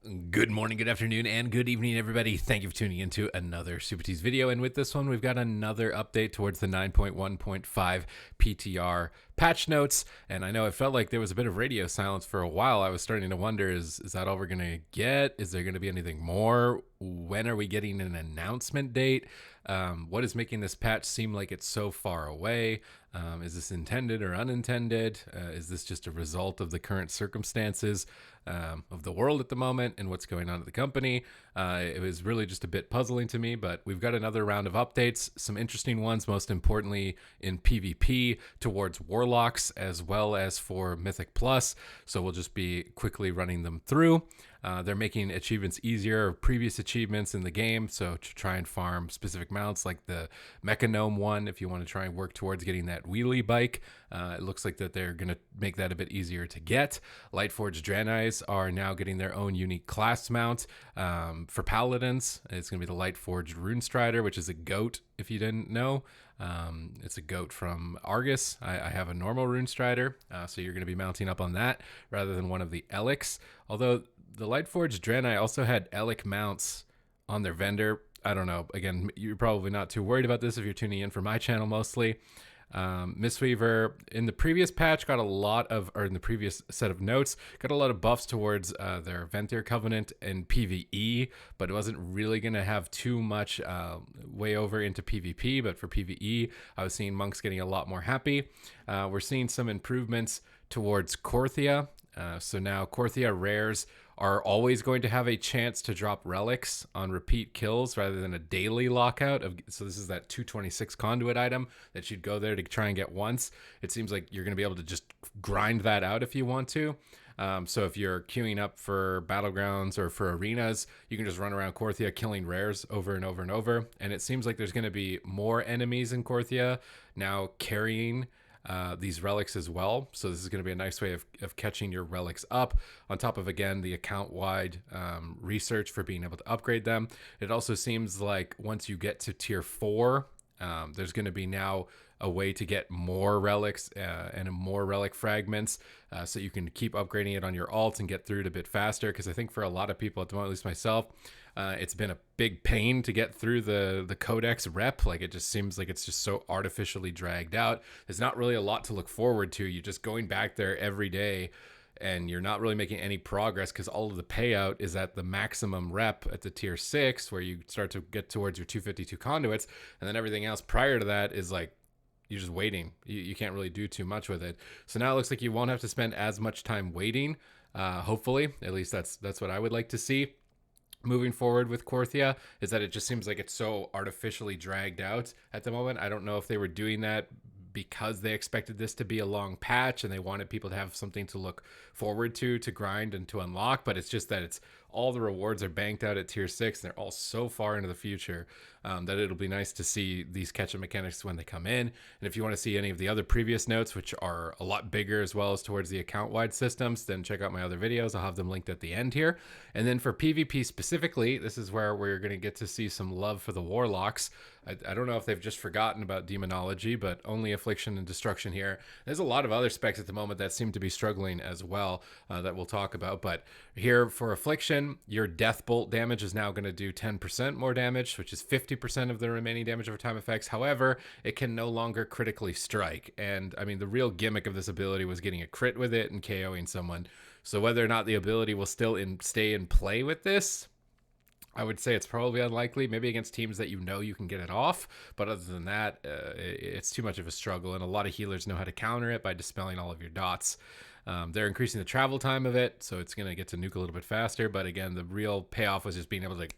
Good morning, good afternoon, and good evening, everybody. Thank you for tuning into another Supatease video. And with this one, we've got another update towards the 9.1.5 PTR patch notes. And I know it felt like there was a bit of radio silence for a while. I was starting to wonder, is that all we're going to get? Is there going to be anything more? When are we getting an announcement date? What is making this patch seem like it's so far away? Is this intended or unintended? Is this just a result of the current circumstances of the world at the moment and what's going on at the company? It was really just a bit puzzling to me, but we've got another round of updates, some interesting ones, most importantly in PvP towards Warlocks as well as for Mythic Plus. So we'll just be quickly running them through. They're making achievements easier, previous achievements in the game, so to try and farm specific mounts like the Mechanome one, if you want to try and work towards getting that wheelie bike. It looks like that they're going to make that a bit easier to get. Lightforged Draenei's are now getting their own unique class mount. For Paladins, it's going to be the Lightforged Runestrider, which is a goat, if you didn't know. It's a goat from Argus. I have a normal Runestrider, so you're going to be mounting up on that rather than one of the Eliks. Although the Lightforged Draenei also had Elik mounts on their vendor. I don't know. Again, you're probably not too worried about this if you're tuning in for my channel mostly. Mistweaver in the previous patch got a lot of, or in the previous set of notes, got a lot of buffs towards their Venthyr Covenant and PvE, but it wasn't really going to have too much way over into PvP. But for PvE, I was seeing monks getting a lot more happy. We're seeing some improvements towards Korthia. So now Korthia rares are always going to have a chance to drop relics on repeat kills rather than a daily lockout. So this is that 226 conduit item that you'd go there to try and get once. It seems like you're going to be able to just grind that out if you want to. So if you're queuing up for battlegrounds or for arenas, you can just run around Korthia killing rares over and over and over. And it seems like there's going to be more enemies in Korthia now carrying these relics as well. So this is going to be a nice way of catching your relics up on top of, again, the account-wide research for being able to upgrade them. It also seems like once you get to tier 4, there's going to be now a way to get more relics and more relic fragments so you can keep upgrading it on your alt and get through it a bit faster. Because I think for a lot of people, at the moment, at least myself, it's been a big pain to get through the codex rep. Like, it just seems like it's just so artificially dragged out. There's not really a lot to look forward to. You're just going back there every day and you're not really making any progress because all of the payout is at the maximum rep at the tier 6 where you start to get towards your 252 conduits, and then everything else prior to that is like you're just waiting. You can't really do too much with it. So now it looks like you won't have to spend as much time waiting. Hopefully, at least that's what I would like to see moving forward with Korthia, is that it just seems like it's so artificially dragged out at the moment. I don't know if they were doing that because they expected this to be a long patch and they wanted people to have something to look forward to grind and to unlock, but it's just that it's all the rewards are banked out at tier 6 and they're all so far into the future that it'll be nice to see these catch-up mechanics when they come in. And if you want to see any of the other previous notes, which are a lot bigger as well as towards the account-wide systems, then check out my other videos. I'll have them linked at the end here. And then for PvP specifically, this is where we're going to get to see some love for the Warlocks. I don't know if they've just forgotten about Demonology, but only Affliction and Destruction here. There's a lot of other specs at the moment that seem to be struggling as well that we'll talk about. But here for Affliction, your Death Bolt damage is now going to do 10% more damage, which is 50% of the remaining damage over time effects. However, it can no longer critically strike. And I mean, the real gimmick of this ability was getting a crit with it and KOing someone. So whether or not the ability will still stay in play with this, I would say it's probably unlikely, maybe against teams that you know you can get it off. But other than that, it's too much of a struggle. And a lot of healers know how to counter it by dispelling all of your dots. They're increasing the travel time of it, so it's going to get to nuke a little bit faster. But again, the real payoff was just being able to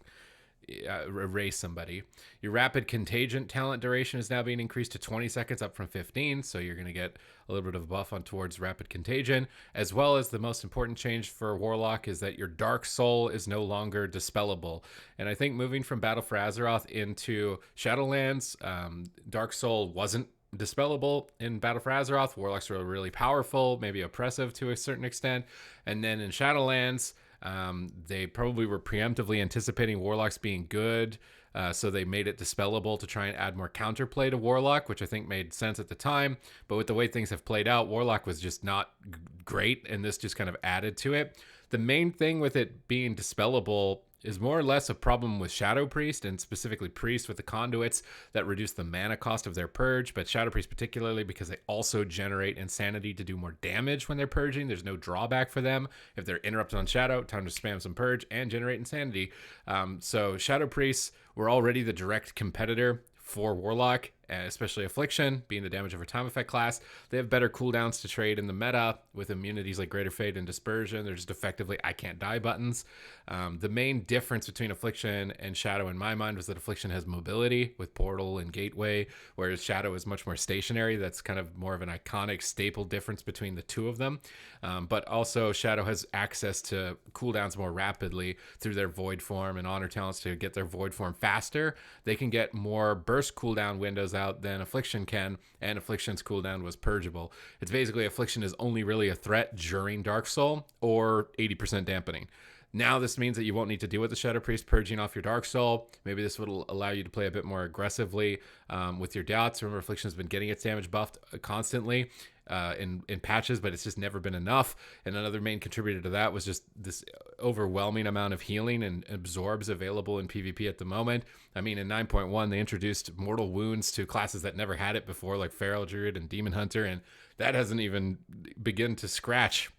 erase somebody. Your Rapid Contagion talent duration is now being increased to 20 seconds up from 15, so you're going to get a little bit of a buff on towards Rapid Contagion, as well as the most important change for Warlock is that your Dark Soul is no longer dispellable. And I think moving from Battle for Azeroth into Shadowlands, Dark Soul wasn't dispellable in Battle for Azeroth. Warlocks were really powerful, maybe oppressive to a certain extent, and then in Shadowlands, they probably were preemptively anticipating Warlocks being good, so they made it dispellable to try and add more counterplay to Warlock, which I think made sense at the time. But with the way things have played out, Warlock was just not great, and this just kind of added to it. The main thing with it being dispellable is more or less a problem with Shadow Priest, and specifically Priest with the conduits that reduce the mana cost of their purge, but Shadow Priest particularly because they also generate insanity to do more damage when they're purging. There's no drawback for them. If they're interrupted on Shadow, time to spam some purge and generate insanity. So Shadow Priests were already the direct competitor for Warlock, especially Affliction, being the damage over time effect class. They have better cooldowns to trade in the meta with immunities like Greater Fate and Dispersion. They're just effectively I can't die buttons. The main difference between Affliction and Shadow in my mind was that Affliction has mobility with Portal and Gateway, whereas Shadow is much more stationary. That's kind of more of an iconic staple difference between the two of them. But also Shadow has access to cooldowns more rapidly through their Void Form and Honor talents to get their Void Form faster. They can get more burst cooldown windows out than Affliction can, and Affliction's cooldown was purgeable. It's basically Affliction is only really a threat during Dark Soul or 80% dampening. Now this means that you won't need to deal with the Shadow Priest purging off your Dark Soul. Maybe this would allow you to play a bit more aggressively with your dots. Remember, Affliction's been getting its damage buffed constantly in patches, but it's just never been enough. And another main contributor to that was just this overwhelming amount of healing and absorbs available in PvP at the moment. I mean, in 9.1, they introduced mortal wounds to classes that never had it before, like Feral Druid and Demon Hunter, and that hasn't even begun to scratch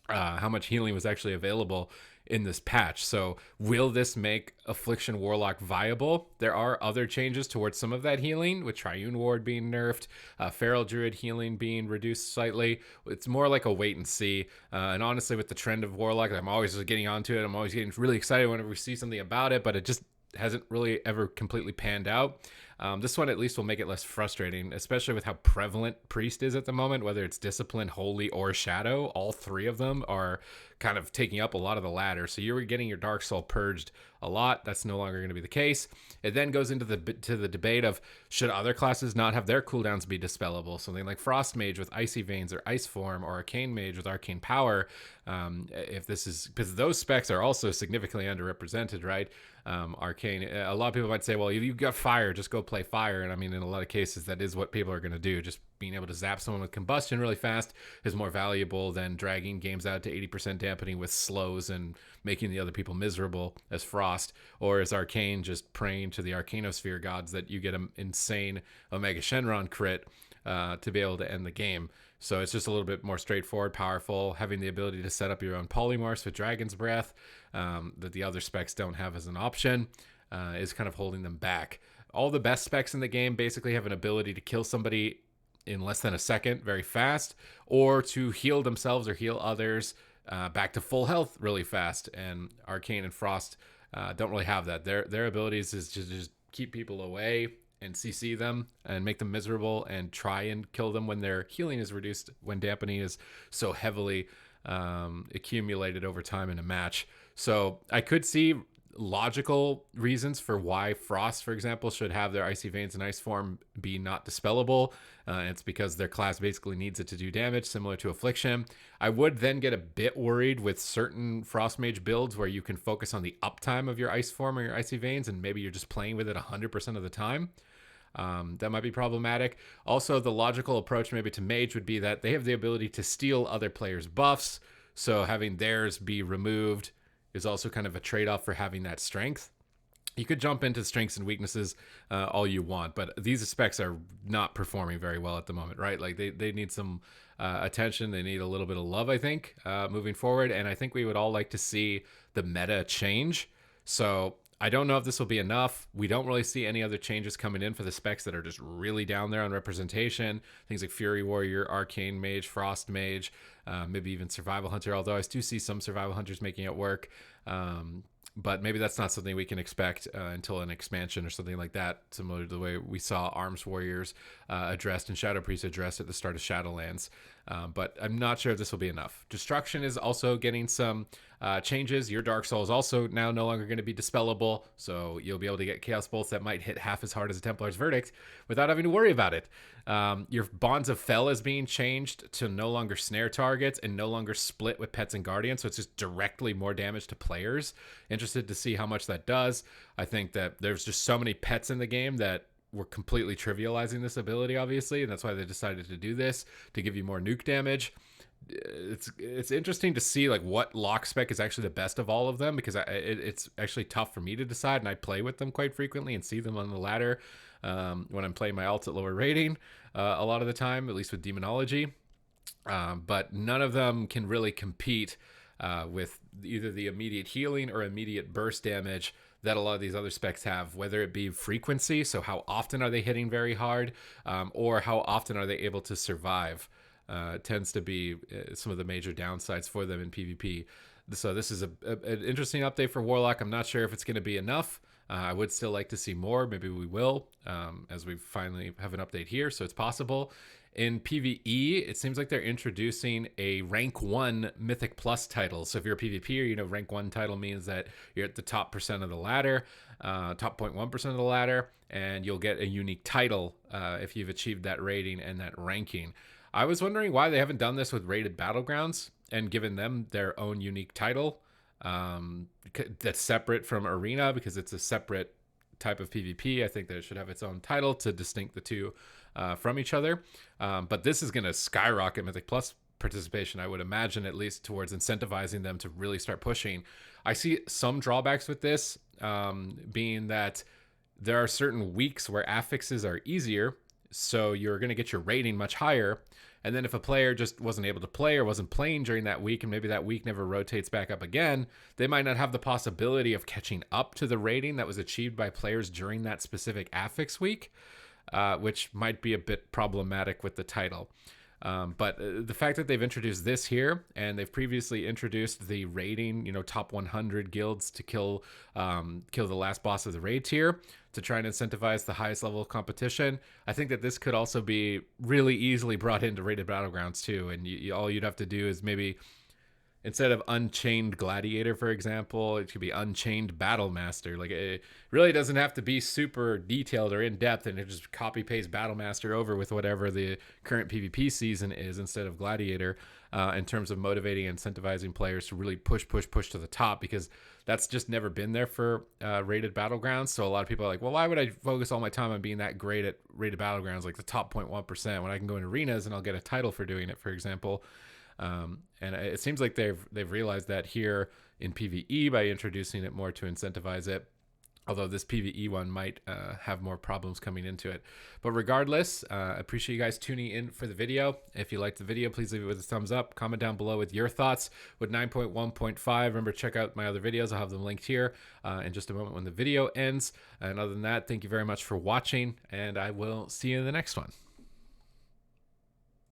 how much healing was actually available in this patch. So will this make Affliction Warlock viable? There are other changes towards some of that healing, with Triune Ward being nerfed, Feral Druid healing being reduced slightly. It's more like a wait and see. And honestly, with the trend of Warlock, I'm always just getting onto it. I'm always getting really excited whenever we see something about it, but it just hasn't really ever completely panned out. This one at least will make it less frustrating, especially with how prevalent Priest is at the moment, whether it's Discipline, Holy, or Shadow. All three of them are kind of taking up a lot of the ladder. So you're getting your Dark Soul purged a lot. That's no longer going to be the case. It then goes into the debate of should other classes not have their cooldowns be dispellable? Something like Frost Mage with Icy Veins or Ice Form, or Arcane Mage with Arcane Power. If this is because those specs are also significantly underrepresented, right? Arcane. A lot of people might say, well, if you've got fire, just go play fire. And I mean, in a lot of cases, that is what people are going to do. Just being able to zap someone with combustion really fast is more valuable than dragging games out to 80% dampening with slows and making the other people miserable as Frost, or as Arcane, just praying to the Arcanosphere gods that you get an insane Omega Shenron crit to be able to end the game. So it's just a little bit more straightforward, powerful, having the ability to set up your own polymorphs with Dragon's Breath that the other specs don't have as an option is kind of holding them back. All the best specs in the game basically have an ability to kill somebody in less than a second very fast, or to heal themselves or heal others back to full health really fast. And Arcane and Frost don't really have that. Their abilities is to just keep people away and CC them and make them miserable and try and kill them when their healing is reduced, when dampening is so heavily accumulated over time in a match. So I could see logical reasons for why Frost, for example, should have their Icy Veins and Ice Form be not dispellable. It's because their class basically needs it to do damage, similar to Affliction. I would then get a bit worried with certain Frost Mage builds where you can focus on the uptime of your Ice Form or your Icy Veins, and maybe you're just playing with it 100% of the time. That might be problematic. Also, the logical approach maybe to Mage would be that they have the ability to steal other players' buffs, so having theirs be removed is also kind of a trade-off for having that strength. You could jump into strengths and weaknesses all you want, but these specs are not performing very well at the moment, right? Like they need some attention. They need a little bit of love, I think, moving forward. And I think we would all like to see the meta change. So I don't know if this will be enough. We don't really see any other changes coming in for the specs that are just really down there on representation. Things like Fury Warrior, Arcane Mage, Frost Mage, maybe even Survival Hunter, although I do see some Survival Hunters making it work. But maybe that's not something we can expect until an expansion or something like that, similar to the way we saw Arms Warriors addressed and Shadow Priest addressed at the start of Shadowlands. But I'm not sure if this will be enough. Destruction is also getting some changes. Your Dark Soul is also now no longer going to be dispellable, so you'll be able to get Chaos Bolts that might hit half as hard as a Templar's Verdict without having to worry about it. Your Bonds of Fel is being changed to no longer snare targets and no longer split with pets and guardians, so it's just directly more damage to players. Interested to see how much that does. I think that there's just so many pets in the game that we're completely trivializing this ability, obviously, and that's why they decided to do this, to give you more nuke damage. it's interesting to see like what lock spec is actually the best of all of them, because it's actually tough for me to decide, and I play with them quite frequently and see them on the ladder when I'm playing my alts at lower rating a lot of the time, at least with demonology. But none of them can really compete with either the immediate healing or immediate burst damage that a lot of these other specs have, whether it be frequency, so how often are they hitting very hard, or how often are they able to survive. Tends to be some of the major downsides for them in PvP. So this is an interesting update for Warlock. I'm not sure if it's going to be enough. I would still like to see more. Maybe we will, as we finally have an update here, so it's possible. In PvE, it seems like they're introducing a rank 1 Mythic Plus title. So if you're a PvPer, rank 1 title means that you're at the top percent of the ladder, top 0.1% of the ladder, and you'll get a unique title if you've achieved that rating and that ranking. I was wondering why they haven't done this with rated battlegrounds and given them their own unique title that's separate from Arena, because it's a separate type of PvP. I think that it should have its own title to distinct the two from each other. But this is going to skyrocket Mythic Plus participation, I would imagine, at least towards incentivizing them to really start pushing. I see some drawbacks with this, being that there are certain weeks where affixes are easier, so you're going to get your rating much higher. And then if a player just wasn't able to play or wasn't playing during that week, and maybe that week never rotates back up again, they might not have the possibility of catching up to the rating that was achieved by players during that specific affix week, which might be a bit problematic with the title. But the fact that they've introduced this here, and they've previously introduced the rating, top 100 guilds to kill the last boss of the raid tier to try and incentivize the highest level of competition. I think that this could also be really easily brought into rated battlegrounds too. And all you'd have to do is maybe, instead of Unchained Gladiator, for example, it could be Unchained Battle Master. Like, it really doesn't have to be super detailed or in depth, and it just copy paste Battle Master over with whatever the current PvP season is instead of Gladiator, in terms of motivating and incentivizing players to really push to the top, because that's just never been there for rated battlegrounds. So a lot of people are like, well, why would I focus all my time on being that great at rated battlegrounds, like the top 0.1%, when I can go in arenas and I'll get a title for doing it, for example. And it seems like they've realized that here in PvE by introducing it more to incentivize it. Although this PvE one might have more problems coming into it. But regardless, I appreciate you guys tuning in for the video. If you liked the video, please leave it with a thumbs up. Comment down below with your thoughts with 9.1.5. Remember, check out my other videos. I'll have them linked here in just a moment when the video ends. And other than that, thank you very much for watching, and I will see you in the next one.